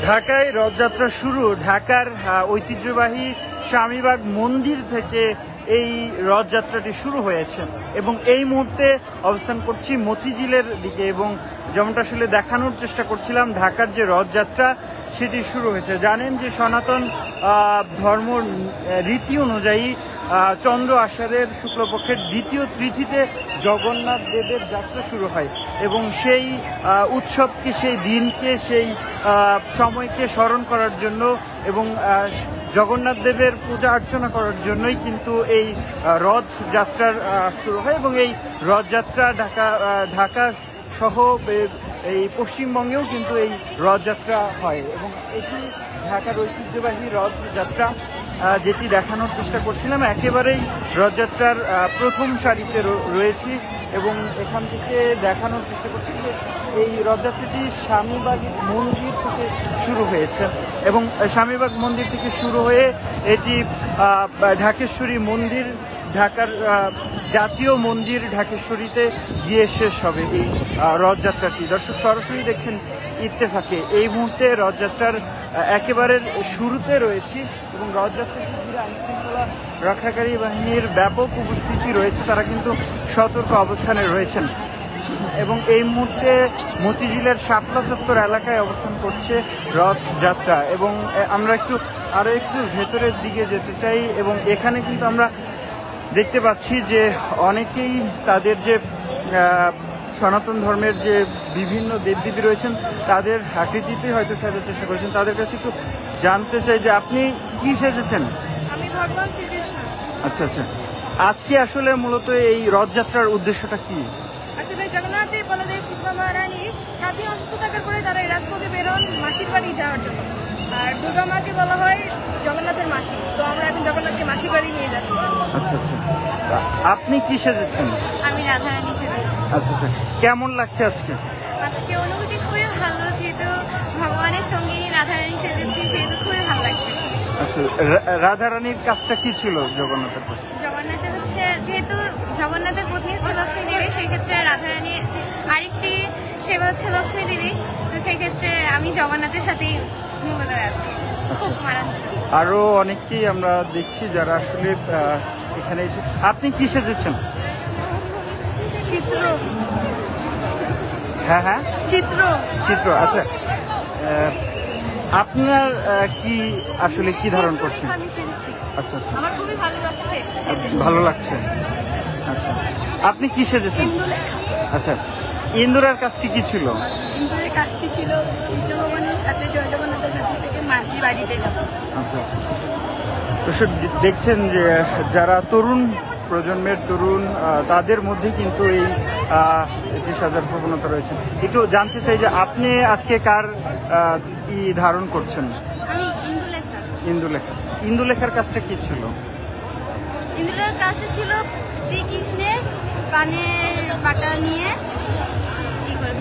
ঢাকায় রথযাত্রা শুরু। ঢাকার ঐতিহ্যবাহী স্বামীবাগ মন্দির থেকে এই রথযাত্রাটি শুরু হয়েছে এবং এই মুহূর্তে অবস্থান করছি মতিঝিলের দিকে এবং যেমনটা আসলে দেখানোর চেষ্টা করছিলাম, ঢাকার যে রথযাত্রা সেটি শুরু হয়েছে। জানেন যে সনাতন ধর্ম রীতি অনুযায়ী চন্দ্র আষাঢ়ের শুক্লপক্ষের দ্বিতীয় তিথিতে জগন্নাথ দেবের যাত্রা শুরু হয় এবং সেই উৎসবকে, সেই দিনকে, সেই সময়কে স্মরণ করার জন্য এবং জগন্নাথ দেবের পূজা অর্চনা করার জন্যই কিন্তু এই রথযাত্রার শুরু হয় এবং এই রথযাত্রা ঢাকা সহ এই পশ্চিমবঙ্গেও কিন্তু এই রথযাত্রা হয় এবং এটি ঢাকার ঐতিহ্যবাহী রথযাত্রা, যেটি দেখানোর চেষ্টা করছিলাম। একেবারেই রথযাত্রার প্রথম সারিতে রয়েছি এবং এখান থেকে দেখানোর চেষ্টা করছি যে এই রথযাত্রাটি স্বামীবাগ মন্দির থেকে শুরু হয়েছে এবং স্বামীবাগ মন্দির থেকে শুরু হয়ে এটি ঢাকেশ্বরী মন্দির, ঢাকার জাতীয় মন্দির ঢাকেশ্বরীতে গিয়ে শেষ হবে এই রথযাত্রাটি। দর্শক সরাসরি দেখছেন ইত্তেফাকে। এই মুহূর্তে রথযাত্রার একেবারে শুরুতে রয়েছি এবং রথযাত্রাটি ঘিরে আইনশৃঙ্খলা রক্ষাকারী বাহিনীর ব্যাপক উপস্থিতি রয়েছে, তারা কিন্তু সতর্ক অবস্থানে রয়েছেন এবং এই মুহূর্তে মতিঝিলের শাপলা চত্বর এলাকায় অবস্থান করছে রথযাত্রা এবং আমরা আরো একটু ভেতরের দিকে যেতে চাই এবং এখানে কিন্তু আমরা দেখতে পাচ্ছি যে অনেকেই তাদের যে সনাতন ধর্মের যে বিভিন্ন দেবদেবী রয়েছেন তাদের আকৃতিতে হয়তো সাজার চেষ্টা করেছেন। তাদের কাছে একটু জানতে চাই যে আপনি কি সেজেছেন? আমি ভগবান শ্রীকৃষ্ণ। আচ্ছা আচ্ছা, আজকে আসলে মূলত এই রথযাত্রার উদ্দেশ্যটা কি? আসলে জগন্নাথ দেব, বলদেব, সুভদ্রা মহারানী 7 দিন অসুস্থ থাকার পরে তারা এই রাজপথে বেরোন মাসির বাড়ি যাওয়ার জন্য। আর দুর্গা মাকে বলা হয় জগন্নাথের মাসি, তো আমরা এখন জগন্নাথকে মাসির বাড়ি নিয়ে যাচ্ছি। আচ্ছা আচ্ছা, আপনি কি সেজেছেন? আমি রাধারানী সেজেছি। আচ্ছা আচ্ছা, কেমন লাগছে আজকে? আজকে অনুভূতি খুবই ভালো, যেহেতু ভগবানের সঙ্গে রাধারানী সেজেছি সেহেতু খুবই ভালো লাগছে। আচ্ছা, রাধারানীর কাজটা কি ছিল জগন্নাথের কাছে? জগন্নাথের হচ্ছে, যেহেতু জগন্নাথের পত্নী হচ্ছে লক্ষ্মী দেবী, সেই ক্ষেত্রে রাধারানীর আরেকটি সেবা হচ্ছে লক্ষ্মী দেবী, তো সেই ক্ষেত্রে আমি জগন্নাথের সাথেই মূলত আছি। খুব মারাত্মক। আরো অনেককেই আমরা দেখছি যারা আসলে এখানে। আপনি কি সেজেছেন? চিত্র। হ্যাঁ হ্যাঁ, চিত্র। চিত্র। আচ্ছা, আপনার কি আসলে কি ধারণ করছেন? আমি সেজেছি। আচ্ছা আচ্ছা, আমার খুবই ভালো লাগছে। ভালো লাগছে। আচ্ছা, আপনি কি সেজেছেন? ইন্দুলেখা। আচ্ছা, ইন্দুরার কাজটি কি ছিল? ইন্দুরের কাজটি ছিল কৃষ্ণ ভগবানের সাথে জয় জগন্নাথের সাথে থেকে মাসি বাড়িতে যাব। আচ্ছা আচ্ছা, দর্শক দেখছেন যে যারা তরুণ প্রজন্মের তাদের মধ্যে কিন্তু এই এটি সাজার প্রবণতা রয়েছে। একটু জানতে চাই যে আপনি আজকে কার কি ধারণ করছেন? আমি ইন্দুলেখা। ইন্দুলেখা। ইন্দুলেখার কাজটা কি ছিল? ইন্দুলেখার কাছে ছিল শ্রীকৃষ্ণের কানের বাটা নিয়ে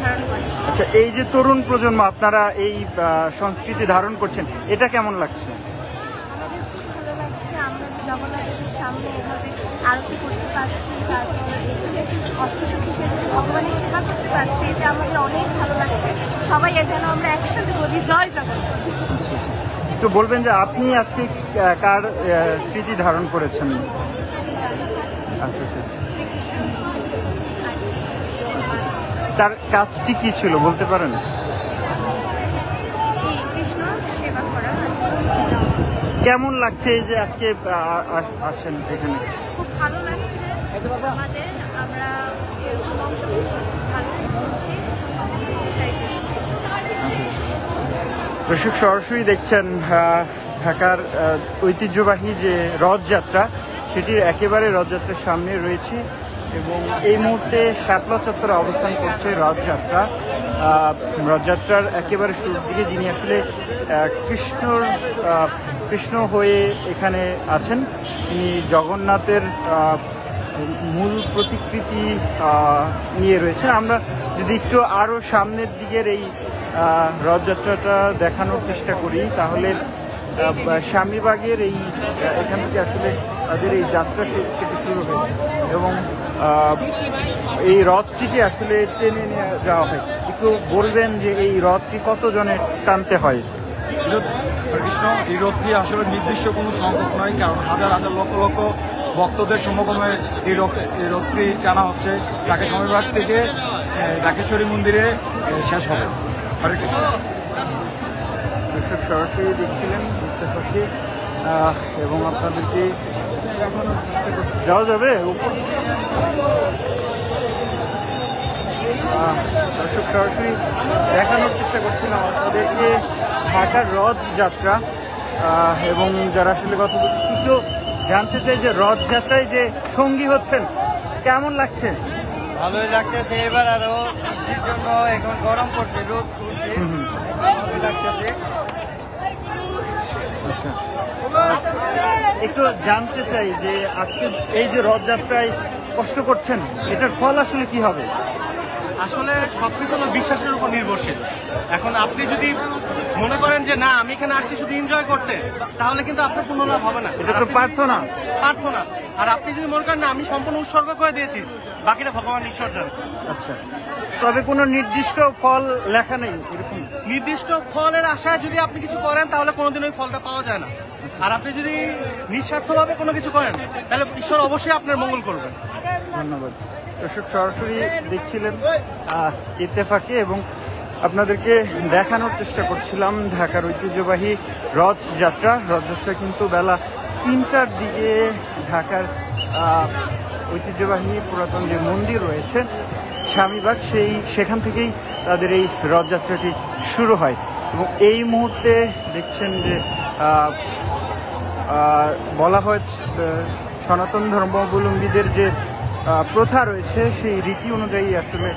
ধারণ করে। আচ্ছা, এই যে তরুণ প্রজন্ম আপনারা এই সংস্কৃতি ধারণ করছেন, এটা কেমন লাগছে? আমাদের খুব ভালো লাগছে। আমরা জগন্নাথ দেবের সামনে এভাবে আরতি করতে পারছি, তারপর এভাবে অষ্টসখী সেজে ভগবানের সেবা করতে পারছি, এতে আমাদের অনেক ভালো লাগছে। সবাই যেন আমরা একসাথে বলি জয় জগন্নাথ। আচ্ছা আচ্ছা, একটু বলবেন যে আপনি আজকে কার স্মৃতি ধারণ করেছেন? আচ্ছা আচ্ছা, তার কাজটি কি ছিল বলতে পারেন? কৃষ্ণ সেবা করা। কেমন লাগছে এই যে আজকে আসেন এখানে? খুব ভালো লাগছে আমাদের, আমরা ভালো করছি। দর্শক সরাসরি দেখছেন ঢাকার ঐতিহ্যবাহী যে রথযাত্রা, সেটির একেবারে রথযাত্রার সামনে রয়েছে এবং এই মুহূর্তে শাপলা চত্বরে অবস্থান করছে রথযাত্রার একেবারে শুরুর দিকে যিনি আসলে কৃষ্ণ হয়ে এখানে আছেন, তিনি জগন্নাথের মূল প্রতিকৃতি নিয়ে রয়েছেন। আমরা যদি একটু আরও সামনের দিকের এই রথযাত্রাটা দেখানোর চেষ্টা করি তাহলে স্বামীবাগের এখান থেকে আসলে তাদের এই যাত্রা সেটি শুরু হয়েছে এবং এই রথটিকে আসলে টেনে নিয়ে যাওয়া হয়। একটু বলবেন যে এই রথটি কত জনের টানতে হয়? কৃষ্ণ, এই রথটি আসলে নির্দিষ্ট কোনো সংখ্যক নয়, কারণ হাজার হাজার লক্ষ লক্ষ ভক্তদের সমাগমে এই রথটি টানা হচ্ছে। ঢাকা স্বামীবাগ থেকে ঢাকেশ্বরী মন্দিরে শেষ হবে। হরে কৃষ্ণ। সরাসরি দেখছিলেন এবং আপনাদেরকে যাওয়া যাবে উপর দর্শক সরাসরি দেখানোর চেষ্টা করছিলাম আপনাদেরকে ঢাকার রথযাত্রা এবং যারা আসলে কথা কিছু জানতে চাই যে রথযাত্রায় যে সঙ্গী হচ্ছেন কেমন লাগছে? ভালোই লাগতেছে। এবার আরো বৃষ্টির জন্য এখন গরম পড়ছে, রোদ পড়ছে, ভালোই লাগতেছে। আচ্ছা, একটু জানতে চাই যে আজকে এই যে রথযাত্রায় কষ্ট করছেন এটার ফল আসলে কি হবে? আসলে সবকিছু হলো বিশ্বাসের উপর নির্ভরশীল। এখন আপনি যদি মনে করেন যে না আমি এখানে আসছি শুধু এনজয় করতে, তাহলে কিন্তু আপনার পূর্ণ লাভ হবে না। এটা তো প্রার্থনা। আর আপনি যদি মনে করেন না আমি সম্পূর্ণ উৎসর্গ করে দিয়েছি, বাকিটা ভগবান ঈশ্বর জানে। আচ্ছা, তবে কোনো নির্দিষ্ট ফল লেখা নেই এরকম? নির্দিষ্ট ফলের আশায় যদি আপনি কিছু করেন তাহলে কোনোদিন ওই ফলটা পাওয়া যায় না। আর আপনি যদি নিঃস্বার্থভাবে কোনো কিছু করেন তাহলে ঈশ্বর অবশ্যই আপনার মঙ্গল করবেন। ধন্যবাদ। দর্শক সরাসরি দেখছিলেন ইত্তেফাকে এবং আপনাদেরকে দেখানোর চেষ্টা করছিলাম ঢাকার ঐতিহ্যবাহী রথযাত্রা কিন্তু বেলা 3টার দিকে ঢাকার ঐতিহ্যবাহী পুরাতন যে মন্দির রয়েছে স্বামীবাগ সেখান থেকেই তাদের এই রথযাত্রাটি শুরু হয় এবং এই মুহূর্তে দেখছেন যে বলা হয় সনাতন ধর্মাবলম্বীদের যে প্রথা রয়েছে সেই রীতি অনুযায়ী আসলে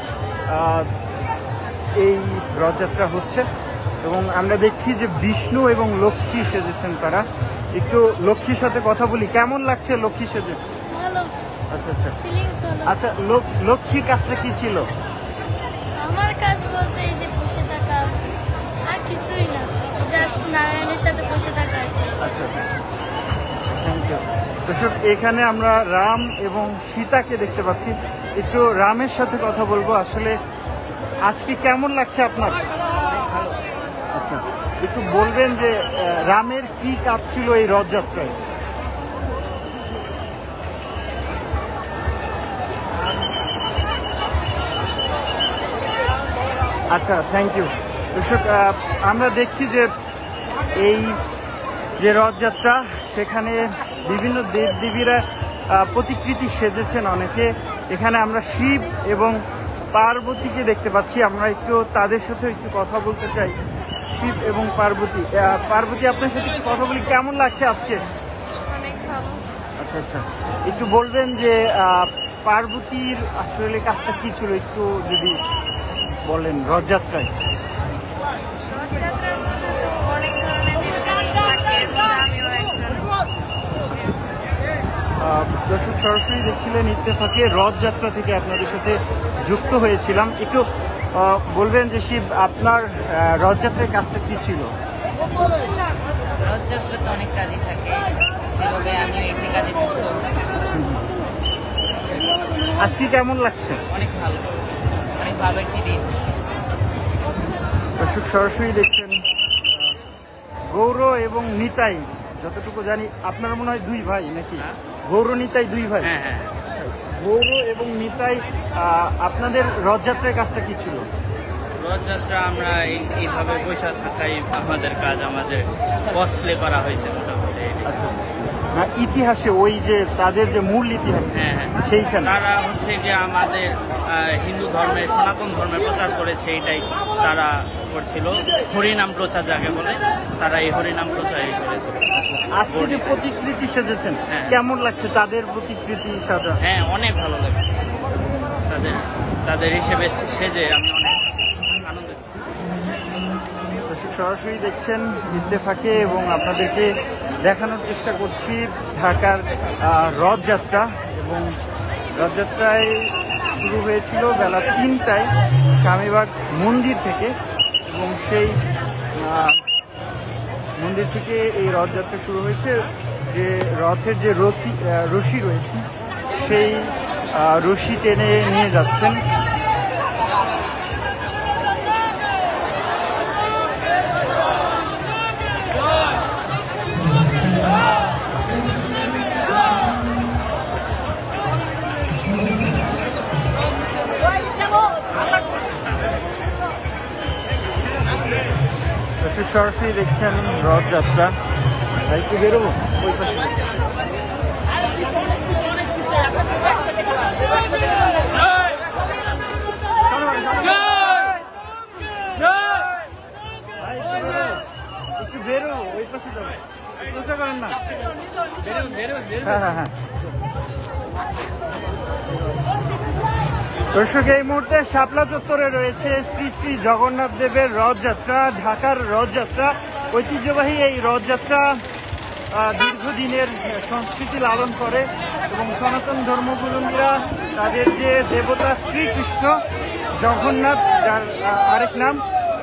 এই রথযাত্রা হচ্ছে এবং আমরা দেখছি যে বিষ্ণু এবং লক্ষ্মী সেজেছেন তারা। একটু লক্ষ্মীর সাথে কথা বলি, কেমন লাগছে লক্ষ্মী সেজে? ভালো। আচ্ছা আচ্ছা ফিলিংস ভালো। আচ্ছা, লক্ষ্মীর কাজটা কি ছিল? আমার কাজ বলতে এই যে বসে থাকা, আর কিছুই না, জাস্ট নারায়ণের সাথে বসে থাকা। আচ্ছা আচ্ছা, থ্যাংক ইউ। দর্শক, এখানে আমরা রাম এবং সীতাকে দেখতে পাচ্ছি। একটু রামের সাথে কথা বলবো। আসলে আজকে কেমন লাগছে আপনার? আচ্ছা, একটু বলবেন যে রামের কি কাজ ছিল এই রথযাত্রায়? আচ্ছা, থ্যাংক ইউ। দর্শক, আমরা দেখছি যে এই যে রথযাত্রা সেখানে বিভিন্ন দেবদেবীরা প্রতিকৃতি সেজেছেন অনেকে। এখানে আমরা শিব এবং পার্বতীকে দেখতে পাচ্ছি। আমরা একটু তাদের সাথে একটু কথা বলতে চাই। শিব এবং পার্বতী, আপনার সাথে একটু কথা বলি, কেমন লাগছে আজকে? অনেক ভালো। আচ্ছা আচ্ছা, একটু বলবেন যে পার্বতীর আসলে কাজটা কি ছিল একটু যদি বলেন রথযাত্রায়? অনেক ধরনের দেবদেবী থাকে, আমিও একজন। দর্শক সরাসরি দেখছিলেন ইত্তেফাকে রথযাত্রা থেকে আপনাদের সাথে যুক্ত হয়েছিলাম। একটু বলবেন যে শিব আপনার রথযাত্রার কাজটা কি ছিল? রথযাত্রা তো অনেক কাজই থাকে, সেভাবে আমি একটি কাজে যুক্ত। আজকে কেমন লাগছে? অনেক ভালো একটি দিন। দর্শক সরাসরি দেখছেন গৌর এবং নিতাই, যতটুকু জানি আপনারা মনে হয় দুই ভাই নাকি? গৌর নিতাই দুই ভাই। হ্যাঁ হ্যাঁ, গৌর এবং নিতাই, আপনাদের রথযাত্রার কাজটা কি ছিল? রথযাত্রা আমরা এইভাবে বসে থাকাই আমাদের কাজ, আমাদের কসপ্লে করা হয়েছে মোটামুটি। আচ্ছা, না ইতিহাসে ওই যে তাদের যে মূল ইতিহাস হ্যাঁ হ্যাঁ, সেইখানে তারা হচ্ছে যে আমাদের হিন্দু ধর্মের সনাতন ধর্মের প্রচার করেছে, এটাই তারা করছিল। হরিনাম প্রচার যাকে বলে, তারা এই হরিনাম প্রচারই করেছিল। আজকে যে প্রতিকৃতি সেজেছেন হ্যাঁ। কেমন লাগছে তাদের প্রতিকৃতি সাজা? হ্যাঁ, অনেক ভালো লাগছে। তাদের হিসেবে সেজে আমি অনেক আনন্দিত। দর্শক সরাসরি দেখছেন ইত্তেফাকে এবং আপনাদেরকে দেখানোর চেষ্টা করছি ঢাকার রথযাত্রা এবং রথযাত্রায় শুরু হয়েছিল বেলা 3টায় স্বামীবাগ মন্দির থেকে এবং সেই মন্দির থেকে এই রথযাত্রা শুরু হয়েছে। যে রথের যে রশি রয়েছে সেই রশি টেনে নিয়ে যাচ্ছেন সরাসরি দেখছেন রথযাত্রা। একটু বেরোবো ওই পাশে। একটু বেরোবো ওই পাশে যাবো, চেষ্টা করেন না। হ্যাঁ হ্যাঁ হ্যাঁ। দর্শক, এই মুহূর্তে শাপলা চত্বরে রয়েছে শ্রী শ্রী জগন্নাথ দেবের রথযাত্রা, ঢাকার রথযাত্রা। ঐতিহ্যবাহী এই রথযাত্রা দীর্ঘদিনের সংস্কৃতি লালন করে এবং সনাতন ধর্মাবলম্বীরা তাদের যে দেবতা শ্রীকৃষ্ণ জগন্নাথ, যার আরেক নাম,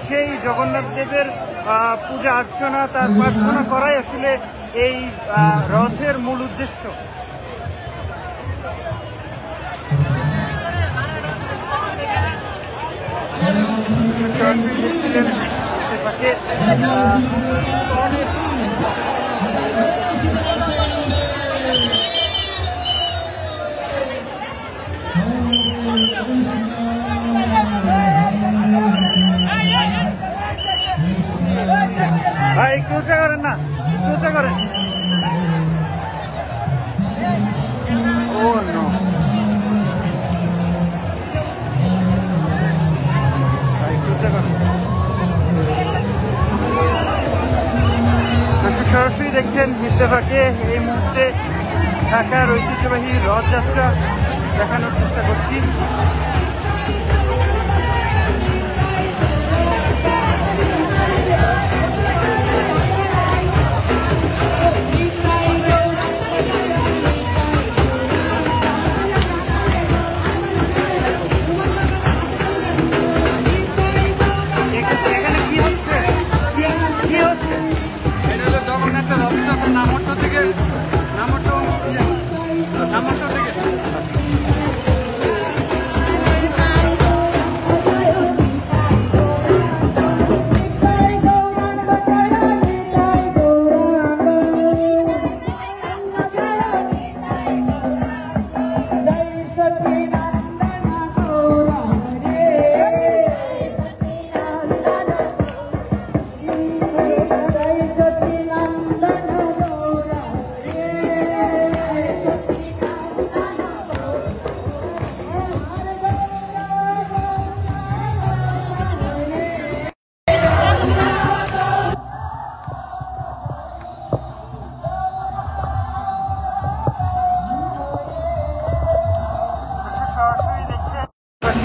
সেই জগন্নাথ দেবের পূজা অর্চনা, তার প্রার্থনা করাই আসলে এই রথের মূল উদ্দেশ্য। ভাই একটু উঁচা করেন না, একটু উঁচা করেন। ও নো, সরাসরি দেখছেন ইত্তেফাকে এই মুহূর্তে ঢাকার ঐতিহ্যবাহী রথযাত্রা দেখানোর চেষ্টা করছি।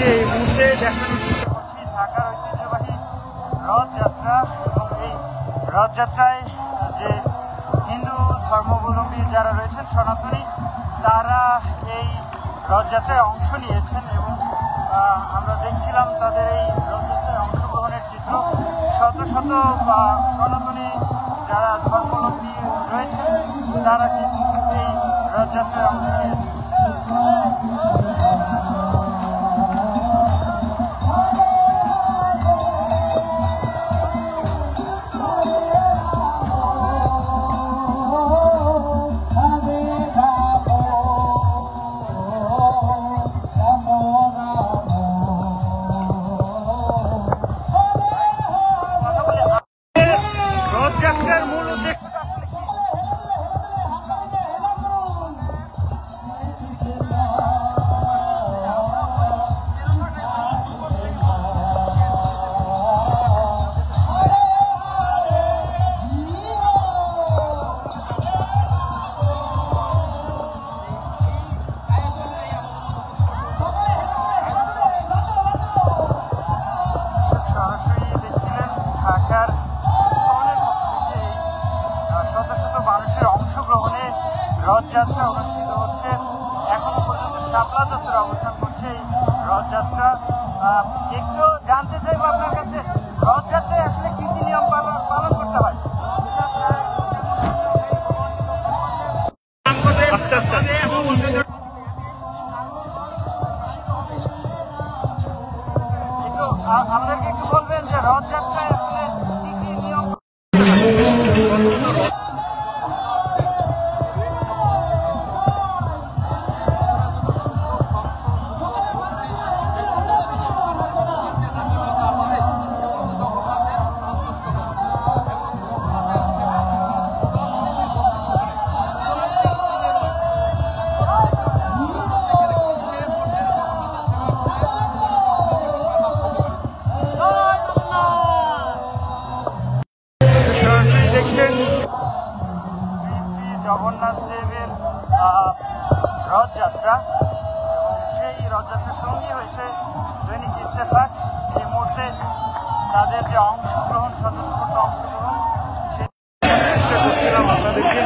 এই মুহূর্তে দেখানোর চেষ্টা করছি ঢাকার ঐতিহ্যবাহী রথযাত্রা এবং এই রথযাত্রায় যে হিন্দু ধর্মাবলম্বী যারা রয়েছেন সনাতনী, তারা এই রথযাত্রায় অংশ নিয়েছেন এবং আমরা দেখছিলাম তাদের এই রথযাত্রায় অংশগ্রহণের চিত্র। শত শত সনাতনী যারা ধর্মাবলম্বী রয়েছেন তারা কিন্তু এই রথযাত্রায় অংশ নিয়েছেন। রথযাত্রা অনুষ্ঠিত হচ্ছে, এখনো পর্যন্ত শাপলা চত্বরে অবস্থান করছে এই রথযাত্রা। একটু জানতে চাইবো আপনার কাছে, রথযাত্রায় আসলে কি কি নিয়ম পালন করতে হয়? আমাদেরকে একটু বলবেন যে রথযাত্রায় আসলে কি কি নিয়ম? জগন্নাথ দেবের রথযাত্রা, এবং সেই রথযাত্রার সঙ্গী হয়েছে দৈনিক ইত্তেফাক। এই মুহূর্তে তাদের যে অংশগ্রহণ, স্বতঃস্ফূর্ত অংশগ্রহণ, সেই চেষ্টা করছিলাম আপনাদেরকে।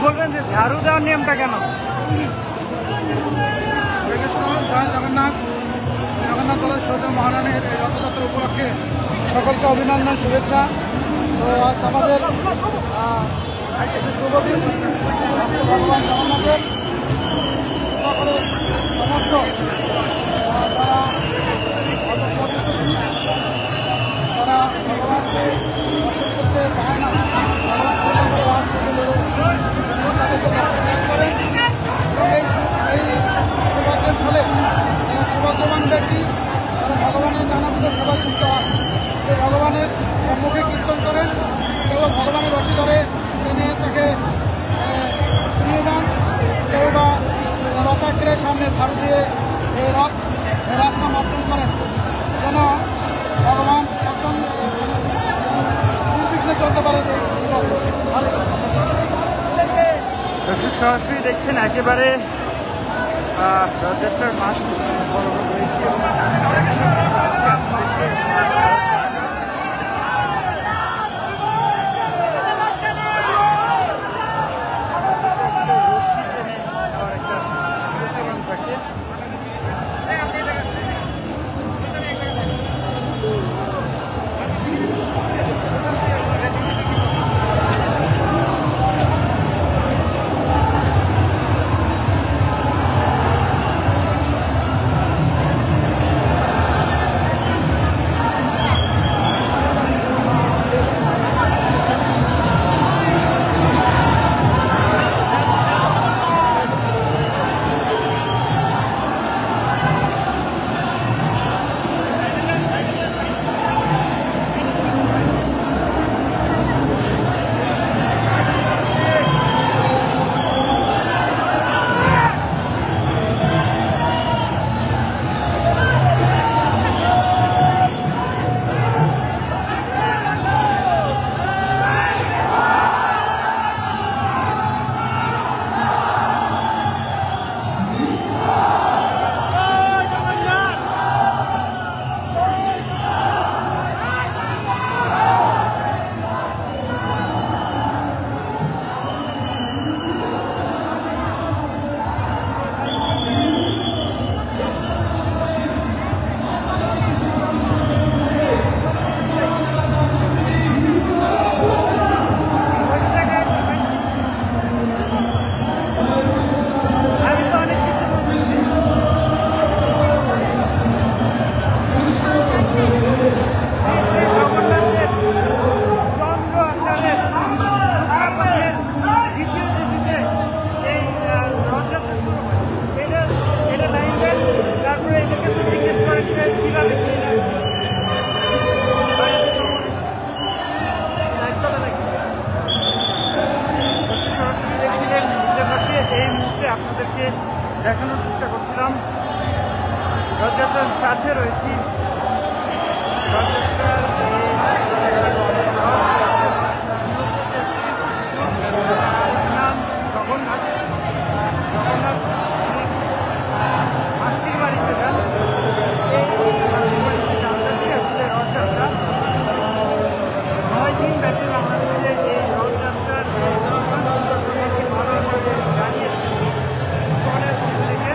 বলবেন যে ঝাড়ু দেওয়ার নিয়মটা কেন? জয় জগন্নাথ। জগন্নাথ বলে সৈয়দ মহারানীর এই রথযাত্রা উপলক্ষে সকলকে অভিনন্দন, শুভেচ্ছা। তো আজ আমাদের শুভ দিন। ভগবান জগন্নাথের সমস্ত তারা ভগবানকে দর্শন করতে চায় না, তাদেরকে দর্শন করে এই সৌভাগ্যের ফলে যারা সৌভাগ্যবান ব্যক্তি তারা ভগবানের নানাবিধ সেবা যুক্ত হয়। ভগবানের সম্মুখে কীর্তন করেন, কেউ ভগবানের রশি ধরে টেনে তাকে নিয়ে যান, কেউ বা রথাগ্রের সামনে ঝাড়ু দিয়ে এই রাস্তা মার্জন করেন, যেন ভগবান সবসময় নির্বিঘ্নে চলতে পারে। দর্শক সরাসরি দেখছেন একেবারে রথযাত্রার মাস রথযাত্রার সাথে রয়েছি। রথযাত্রার নাম জগন্নাথ। জগন্নাথ মাসির বাড়িতে যান। এই মাসির বাড়িতে যাত্রাটি আসলে রথযাত্রা 9 দিন ব্যাপী বাংলাদেশে এই রথযাত্রার ভালোভাবে জানিয়েছেন ইসকনের পক্ষ থেকে।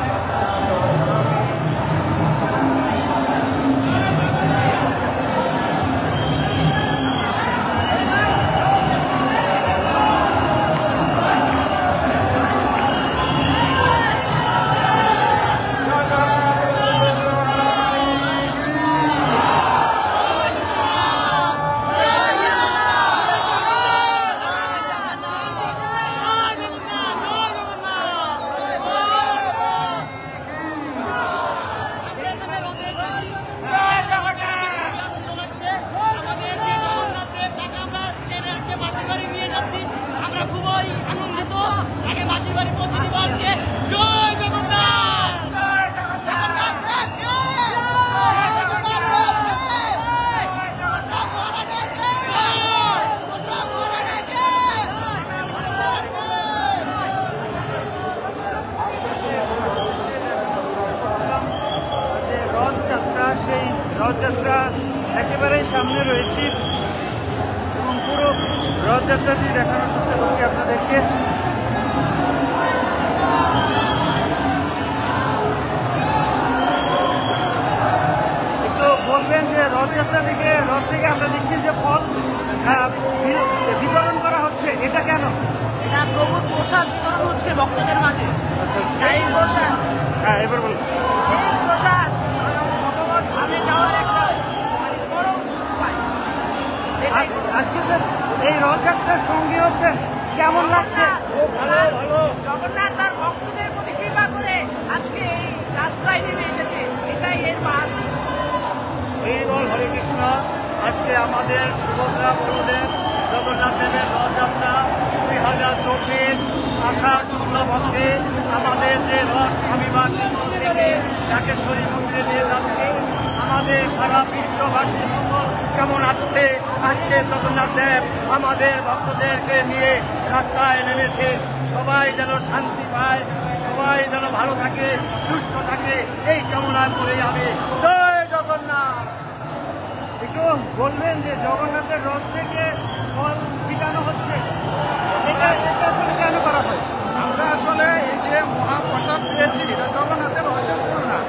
সেই রথযাত্রা একেবারেই সামনে রয়েছি এবং পুরো রথযাত্রাটি দেখানোর চেষ্টা করছি আপনাদেরকে। একটু বলবেন যে রথযাত্রা থেকে রথ থেকে আমরা দেখছি যে ফল বিতরণ করা হচ্ছে, এটা কেন? এটা প্রভুর প্রসাদ বিতরণ হচ্ছে ভক্তদের মাঝে। এই প্রসাদ, হ্যাঁ এবার বলুন। এই প্রসাদ ভগবান ধামে যাওয়ার একটা বড় উপায়। আজকে এই রথযাত্রার সঙ্গী হচ্ছেন, কেমন লাগছে? জগন্নাথ তার ভক্তদের প্রতি কৃপা করে আজকে এই রাস্তায় নেমে এসেছে, এটাই এর মান। এই বল হরে কৃষ্ণ। আজকে আমাদের সুভদ্রা বলদেব জগন্নাথ দেবের রথযাত্রা 2024 আষাঢ় শুক্লপক্ষে আমাদের যে রথ স্বামীবাগ থেকে ঢাকেশ্বরী মন্দিরে নিয়ে যাচ্ছে। আমাদের সারা বিশ্ববাসীর মঙ্গল কামনার্থে আজকে জগন্নাথ দেব আমাদের ভক্তদেরকে নিয়ে রাস্তায় নেমেছে। সবাই যেন শান্তি পায়, সবাই যেন ভালো থাকে, সুস্থ থাকে, এই কামনা করে আমি জয় জগন্নাথ। একটু বলবেন যে জগন্নাথের রথ থেকে ফল ছিটানো হচ্ছে, এটা আসলে কেন করা হয়? আমরা আসলে এই যে মহাপ্রসাদ পেয়েছি এটা জগন্নাথের অশেষ করুণা,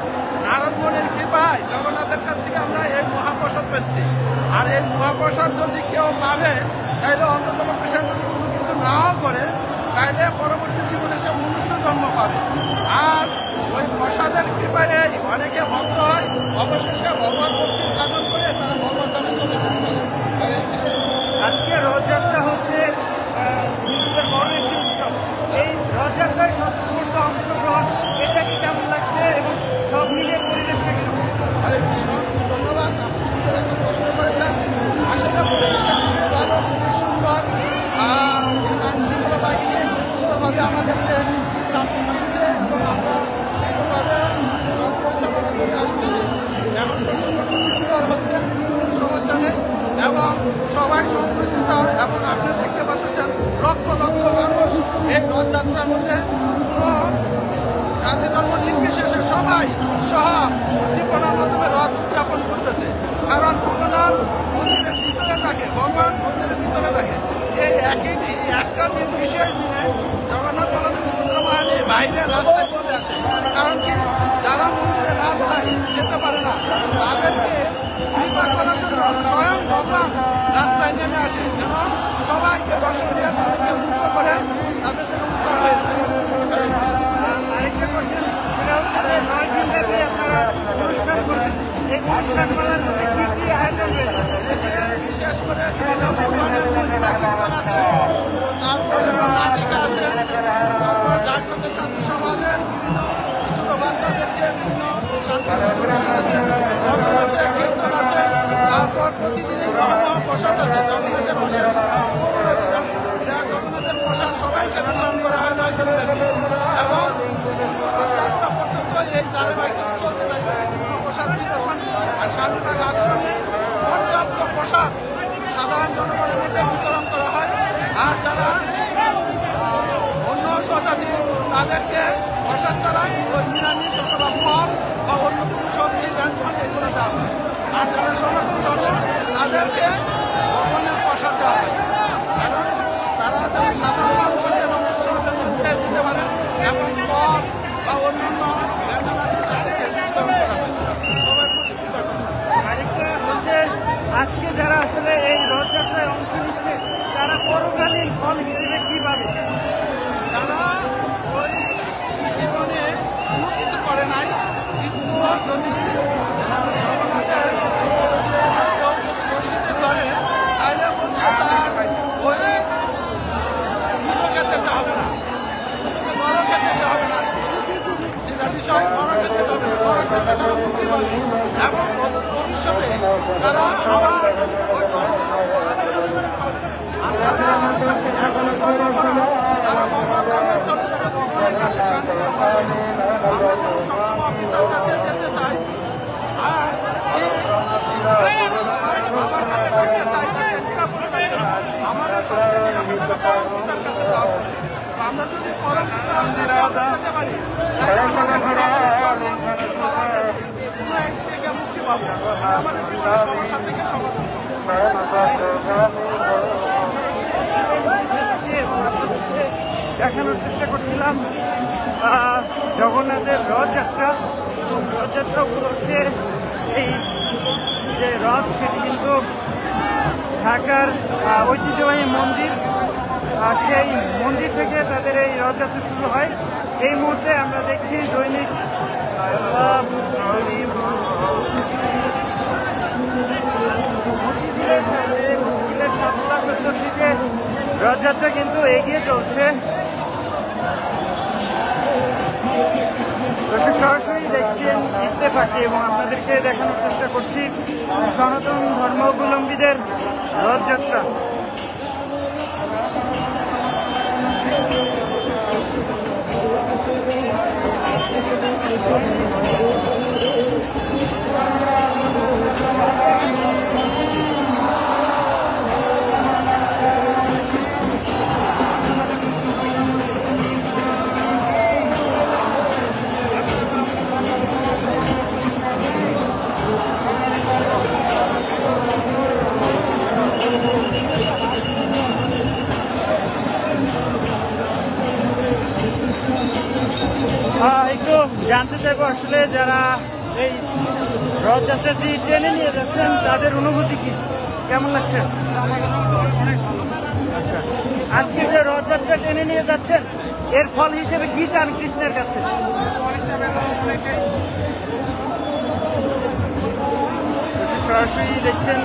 নারদ মুনির কৃপায় জগন্নাথের কাছ থেকে আমরা এই মহাপ্রসাদ পেয়েছি। আর এই মহাপ্রসাদ যদি কেউ পাবে তাহলে অন্তত সে যদি কোনো কিছু নাও করে তাহলে পরবর্তী জীবনে সে মনুষ্য জন্ম পাবে। আর ওই প্রসাদের কৃপায় অনেকে ভক্ত হয়, অবশেষে ভগবান ভক্তি সাধন করে তারা ভগবান ধামে চলে যেতে পারে। আজকে রথযাত্রা হচ্ছে হিন্দুদের বড় একটি উৎসব। এই রথযাত্রায় স্বতঃস্ফূর্ত অংশগ্রহণ, এটা কি কেমন লাগছে এবং সব মিলিয়ে পরিবেশটা কিরকম? হরে কৃষ্ণ, ধন্যবাদ। আপনি সুন্দর একটা প্রশ্ন করেছেন। আসলে পরিবেশটা খুবই ভালো, খুবই সুন্দর। আইন শৃঙ্খলা বাহিনী খুব সুন্দরভাবে আমাদেরকে সাপোর্ট দিচ্ছে এবং আমরা সুন্দরভাবে রথ পরিচালনা করে আসতেছি। এখন পর্যন্ত খুব সুন্দর হচ্ছে, কোনো সমস্যা নেই এবং সবাই সম্পৃক্ত। এবং আপনি দেখতে পাচ্ছেন লক্ষ লক্ষ মানুষ এই রথযাত্রার মধ্যে কোনো জাতি ধর্ম নির্বিশেষে সবাই সহ উদ্দীপনার মাধ্যমে রথ উদযাপন করতেছে। কারণ ভগবান মন্দিরের ভিতরে থাকে, ভগবান মন্দিরের ভিতরে থাকে। এই একই দিন, একটা দিন বিশেষ দিনে জগন্নাথ বলদেব সুভদ্রা মহারানী বাইরে রাস্তায় চলে আসে। কারণ কি, যারা মন্দিরে না যায়, যেতে পারে না, তাদেরকে কৃপা করার জন্য স্বয়ং ভগবান রাস্তায় নেমে আসে, যেন সবাইকে দর্শন দিয়ে তাদেরকে মুক্ত করে তাদের জন্য উদ্ধার হয়েছে। আরেকটা কোশ্চেন, সেটা হচ্ছে যে 9 দিন ব্যাপী আপনারা অনুষ্ঠান করবেন। এই অনুষ্ঠান করার মধ্যে কি কি আয়োজন রয়েছে? বিশেষ করে ভগবানের মহিমা কীর্তন আছে, তারপরে নাটিকা আছে, তারপর জাগ্রত শান্তি সমাজের বিভিন্ন ছোট বাচ্চাদেরকে বিভিন্ন সাংস্কৃতিক অনুষ্ঠান আছে, ভজন আছে, কীর্তন আছে, তারপর প্রতিদিনই মহাপ্রসাদ আছে। জগন্নাথের অশেষ জগন্নাথের প্রসাদ সবাইকে বিতরণ করা হয় 9 দিন ব্যাপী এবং যাত্রা পর্যন্ত এই ধারাবাহিক চলতে থাকবে। মুক্তি পাবে এবং ভবিষ্যতে তারা আবার তারা ভগবানের ছোট ছোট ভগবানের কাছে শান্তি আমরা সবসময় পিতার কাছে যেতে চাই আর বাবার কাছে থাকতে চাই তাকে নিরাপদ থাকতে আমাদের সবচেয়ে নিরাপদ পরম পিতার কাছে যাওয়া আমরা যদি পরম পিতার কাছে যেতে পারি থেকে মুক্তি পাবো আমাদের জীবনের সমস্যা থেকে সমাধান দেখানোর চেষ্টা করছিলাম জগন্নাথের রথযাত্রা উপলক্ষে এই যে রথ সেটি কিন্তু ঢাকার ঐতিহ্যবাহী মন্দির সেই মন্দির থেকে তাদের এই রথযাত্রা শুরু হয়। এই মুহূর্তে আমরা দেখছি দৈনিক থেকে রথযাত্রা কিন্তু এগিয়ে চলছে। সরাসরি দেখছেন ইত্তেফাকে এবং আপনাদেরকে দেখানোর চেষ্টা করছি সনাতন ধর্মাবলম্বীদের রথযাত্রা। একটু জানতে চাইবো আসলে যারা এই রথযাত্রাটি ট্রেনে নিয়ে যাচ্ছেন তাদের অনুভূতি কি, কেমন লাগছে? আচ্ছা, আজকে যে রথযাত্রা টেনে নিয়ে যাচ্ছেন এর ফল হিসেবে কি চান কৃষ্ণের কাছে? সরাসরি দেখছেন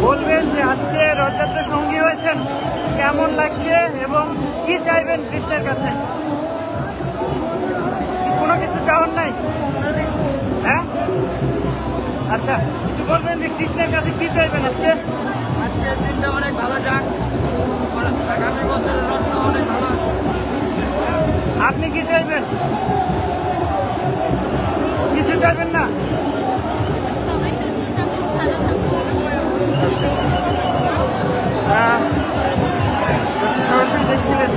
বলবেন যে আজকে রথযাত্রা সঙ্গী হয়েছেন, কেমন লাগছে এবং কি চাইবেন কৃষ্ণের কাছে? কোনো কিছু চাওয়ার নাই? হ্যাঁ, আচ্ছা, একটু বলবেন যে কৃষ্ণের কাছে কি চাইবেন আজকে? আজকের দিনটা অনেক ভালো যাক, আগামী বছরের রথটা অনেক ভালো আসে। আপনি কি চাইবেন? কিছু চাইবেন না? সবাই সুস্থ থাকুক, ভালো থাকুক। দেখছিলেন,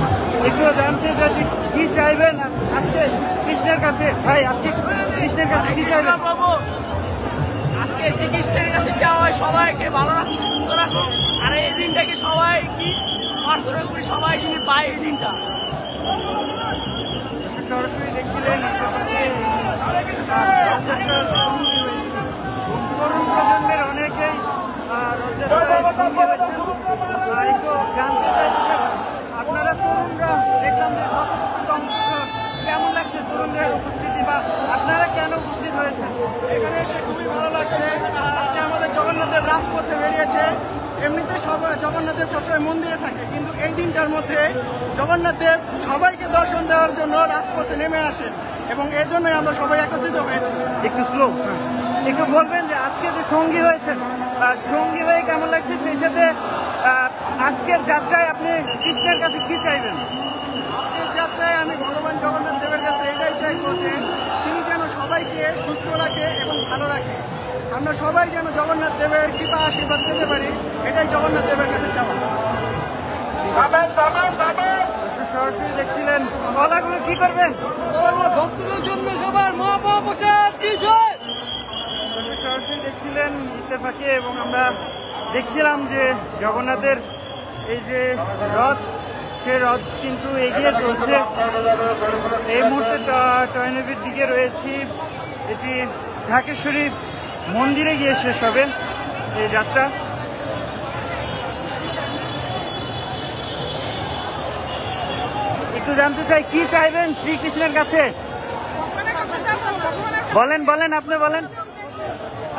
একটু জানতে চাই কি চাইবেন আজকে কৃষ্ণের কাছে? ভাই, আজকে কৃষ্ণের কাছে কি চাইবেন? বাবু, আজকে শ্রীকৃষ্ণের কাছে চাওয়া হয় সবাইকে ভালো রাখুক, সুস্থ রাখুক, আর এই দিনটাকে সবাই কি প্রার্থনা করি সবাই যিনি পায় এই দিনটা। সরাসরি দেখছিলেন তরুণ প্রজন্মের অনেকেই একটু জানতে চাই আপনারা তরুণরা দেখলাম যে কেমন লাগছে তরুণদের উপস্থিতি বা আপনারা কেন উপস্থিত হয়েছেন? এখানে এসে খুবই ভালো লাগছে। আজকে আমাদের জগন্নাথদেব রাজপথে বেরিয়েছে। এমনিতে জগন্নাথদেব সবসময় মন্দিরে থাকে, কিন্তু এই দিনটার মধ্যে জগন্নাথদেব সবাইকে দর্শন দেওয়ার জন্য রাজপথে নেমে আসেন এবং এই জন্যই আমরা সবাই একত্রিত হয়েছি। একটু স্লো, একটু বলবেন যে আজকে যে সঙ্গী হয়েছেন সঙ্গী হয়ে কেমন লাগছে, সেই সাথে আজকের যাত্রায় আপনি কৃষ্ণের কাছে কি চাইবেন? আজকের যাত্রায় আমি ভগবান জগন্নাথ দেবের কাছে এটাই চাইবো যে তিনি যেন সবাইকে সুস্থ রাখে এবং ভালো রাখে। আমরা সবাই যেন জগন্নাথ দেবের কৃপা আশীর্বাদ পেতে পারি, এটাই জগন্নাথ দেবের কাছে চাওয়া। সরাসরি দেখছিলেন, গলাগুলো কি করবেন? ভক্তদের জন্য সবার মহাপ্রসাদ কি জয়। সরাসরি দেখছিলেন ইত্তেফাকে এবং আমরা দেখছিলাম যে জগন্নাথের এই যে রথ, সে রথ কিন্তু এগিয়ে চলছে। এই মুহূর্তে টয়নবীর দিকে রয়েছি, এটি ঢাকেশ্বরী মন্দিরে গিয়ে শেষ হবে এই যাত্রা। একটু একটু জানতে চাই কি চাইবেন শ্রীকৃষ্ণের কাছে? বলেন বলেন, আপনি বলেন।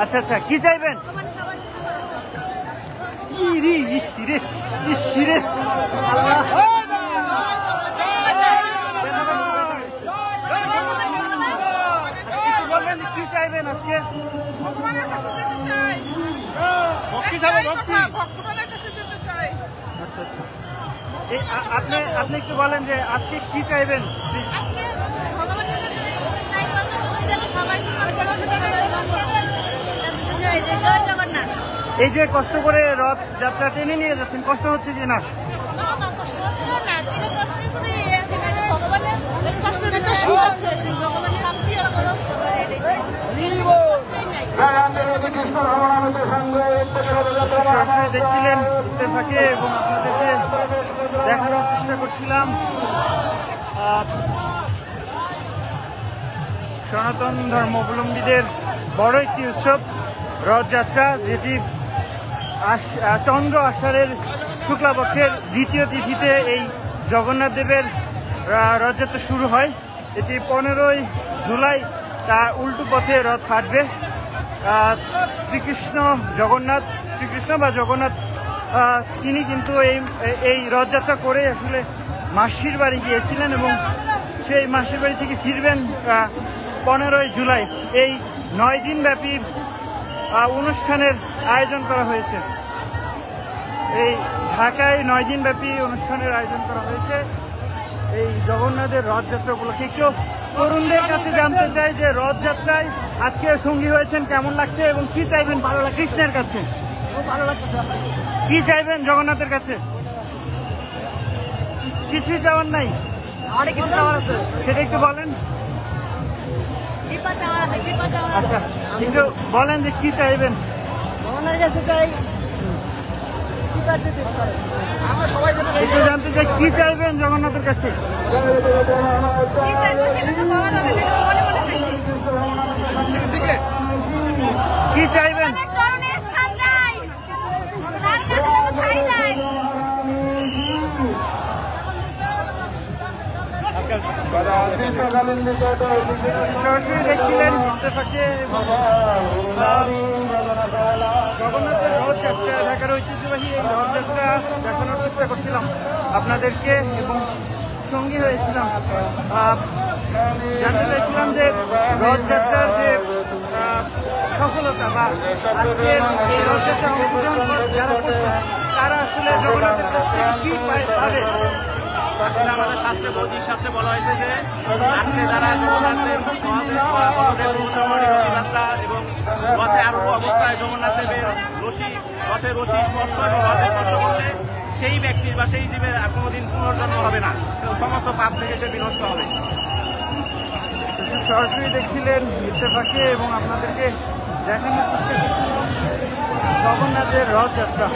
আচ্ছা আচ্ছা, কি চাইবেন? বলবেন কি চাইবেন আজকে? ভগবানের কাছে যেতে চাই। ভগবানের কাছে যেতে চাই। আপনি একটু বলেন যে আজকে কি চাইবেন? আজকে ভগবানের কাছে চাই যেন সবাই জয় জগন্নাথ। এই যে কষ্ট করে রথ যাত্রা টেনে নিয়ে যাচ্ছেন, কষ্ট হচ্ছে কি না? কষ্ট হচ্ছে না, যেটা কষ্টের করে সেখানে ভগবানের কষ্টটা তো সুখ আছে, ভগবান শান্তি আছে, কষ্টই নাই। দেখছিলেন ইত্তেফাকে এবং আপনাদেরকে দেখানোর চেষ্টা করছিলাম সনাতন ধর্মাবলম্বীদের বড় একটি উৎসব রথযাত্রা, যেটি চন্দ্র আষাঢ়ের শুক্লাপক্ষের দ্বিতীয় তিথিতে এই জগন্নাথ দেবের রথযাত্রা শুরু হয়। এটি 15ই জুলাই তা উল্টো পথে রথ হাঁটবে। শ্রীকৃষ্ণ বা জগন্নাথ তিনি কিন্তু এই রথযাত্রা করে আসলে মাসির বাড়ি গিয়েছিলেন এবং সেই মাসির বাড়ি থেকে ফিরবেন 15ই জুলাই। এই 9 দিন ব্যাপী অনুষ্ঠানের আয়োজন করা হয়েছে। এই ঢাকায় 9 দিন ব্যাপী অনুষ্ঠানের আয়োজন করা হয়েছে এই জগন্নাথের রথযাত্রা উপলক্ষে। একটু তরুণদের কাছে জানতে চাই যে রথযাত্রায় আজকে সঙ্গী হয়েছেন, কেমন লাগছে এবং কি চাইবেন ভালো লাগে কৃষ্ণের কাছে? খুব ভালো লাগতেছে। কি চাইবেন জগন্নাথের কাছে? কিছুই চাওয়ার নাই? অনেক কিছু চাওয়ার আছে, সেটা একটু বলেন। কৃপা চাওয়ার আছে, কৃপা চাওয়ার আছে। আচ্ছা, একটু বলেন যে কি চাইবেন? ভগবানের কাছে চাই কৃপা চেতে পারে। আমরা সবাই যেন একটু জানতে চাই কি চাইবেন জগন্নাথের কাছে? কি চাইবো সেটা তো বলা যাবে না, মনে মনে চাইছি। কি চাইবেন? ভগবানের চরণে স্থান চাই, তার কাছে যেন ঠাঁই দেয়। সরাসরি দেখছিলেন ইত্তেফাকে জগন্নাথের রথযাত্রা, ঢাকার ঐতিহ্যবাহী এই রথযাত্রা দেখানোর চেষ্টা করছিলাম আপনাদেরকে এবং সঙ্গী হয়েছিলাম। জানতে চাইছিলাম যে রথযাত্রার যে সফলতা বা আজকের এই রথযাত্রা অংশগ্রহণ যারা করছে তারা আসলে জগন্নাথের কাছ থেকে কি পাবে। আসলে আমাদের শাস্ত্রে বৌদ্ধিক শাস্ত্রে বলা হয়েছে যে আজকে যারা জগন্নাথের বলদেব সুভদ্রামণি রথযাত্রা এবং রথে আরোহ অবস্থায় জগন্নাথ দেবের রথের রশি স্পর্শ এবং রথে স্পর্শ করলে সেই ব্যক্তির বা সেই জীবের আর কোনোদিন পুনর্জন্ম হবে না এবং সমস্ত পাপ থেকে সে বিনষ্ট হবে। সরাসরি দেখছিলেন ইত্তেফাকে এবং আপনাদেরকে দেখানোর চেষ্টা করছিলাম জগন্নাথের রথযাত্রা।